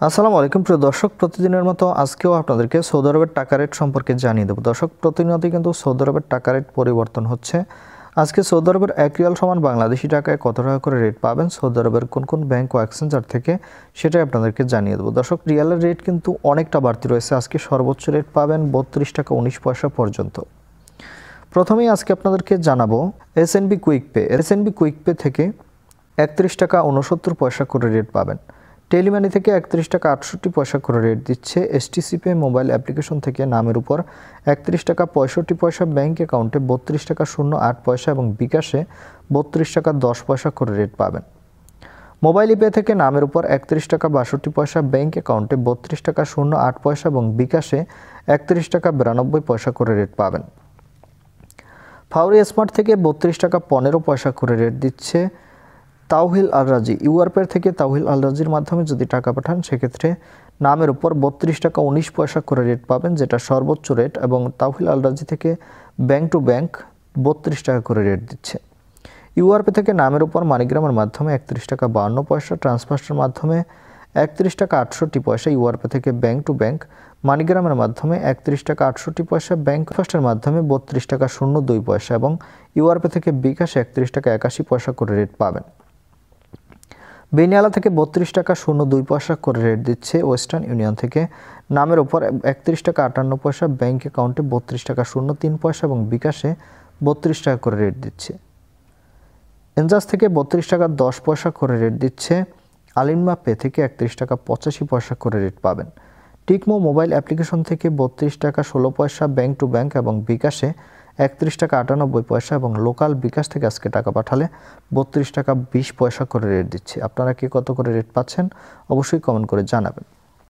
আসসালামু আলাইকুম প্রিয় দর্শক, প্রতিদিনের মতো আজকেও আপনাদেরকে সৌদি আরবের টাকা রেট সম্পর্কে জানিয়ে দেব। দর্শক, প্রতিনিয়তই কিন্তু সৌদি আরবের টাকা রেট পরিবর্তন হচ্ছে। আজকে সৌদি আরবের 1 রিয়াল সমান বাংলাদেশি টাকায় কত টাকা করে রেট পাবেন সৌদি আরবের কোন কোন ব্যাংক ও এক্সচেঞ্জার থেকে, সেটাই আপনাদেরকে জানিয়ে দেব। দর্শক, রিয়ালের রেট কিন্তু অনেকটা বাড়তি রয়েছে। আজকে সর্বোচ্চ রেট পাবেন 32 টাকা 19 পয়সা পর্যন্ত। প্রথমেই আজকে আপনাদেরকে জানাবো SNB quick pay. SNB quick pay থেকে 31 টাকা 69 পয়সা করে রেট পাবেন। টেলিমানি থেকে 31 টাকা 68 পয়সা করে রেট দিচ্ছে। এসটিসি পে মোবাইল অ্যাপ্লিকেশন থেকে নামের উপর 31 টাকা 65 পয়সা, ব্যাংক অ্যাকাউন্টে 32 টাকা 08 পয়সা এবং বিকাশে 32 টাকা 10 পয়সা করে রেট পাবেন। মোবাইল পে থেকে নামের উপর 31 টাকা 62 পয়সা, ব্যাংক অ্যাকাউন্টে 32 টাকা 08 পয়সা এবং বিকাশে 31 টাকা 92 পয়সা করে রেট পাবেন। ফাউরি স্মার্ট থেকে 32 টাকা 15 পয়সা করে রেট দিচ্ছে। তাওহিল আল রাজি ইউআরপের থেকে তাওহিল আল রাজির মাধ্যমে যদি টাকা পাঠান সেক্ষেত্রে নামের উপর 32 টাকা 19 পয়সা করে রেট পাবেন, যেটা সর্বোচ্চ রেট, এবং তাওহিল আল রাজি থেকে ব্যাংক টু ব্যাংক 32 টাকা করে রেট দিচ্ছে। ইউআরপে থেকে নামের উপর মানিগ্রামের মাধ্যমে 31 টাকা 52 পয়সা, ট্রান্সফার্সের মাধ্যমে 31 টাকা 68 পয়সা, ইউআরপে থেকে ব্যাংক টু ব্যাংক মানিগ্রামের মাধ্যমে 31 টাকা 68 পয়সা, ব্যাংক ফার্স্টের মাধ্যমে 32 টাকা 02 পয়সা এবং ইউআরপে থেকে বিকাশ 31 টাকা 81 পয়সা করে রেট পাবেন। বেনিয়ালা থেকে 32 টাকা 02 পয়সা করে রেট দিচ্ছে। ওয়েস্টার্ন ইউনিয়ন থেকে নামের উপর 31 টাকা 58 পয়সা, ব্যাংক অ্যাকাউন্টে 32 টাকা 03 পয়সা এবং বিকাশে 32 টাকা করে রেট দিচ্ছে। এনজাস থেকে 32 টাকা 10 পয়সা করে রেট দিচ্ছে। আলিনমা পে থেকে 31 টাকা 85 পয়সা করে রেট পাবেন। টিকমো মোবাইল অ্যাপ্লিকেশন থেকে 32 টাকা 16 পয়সা, ব্যাংক টু ব্যাংক এবং বিকাশে 31 টাকা 98 পয়সা এবং লোকাল বিকাশ থেকে আজকে টাকা পাঠালে 32 টাকা 20 পয়সা করে রেট দিচ্ছে। আপনারা কি কত করে রেট পাচ্ছেন অবশ্যই কমেন্ট করে জানাবেন।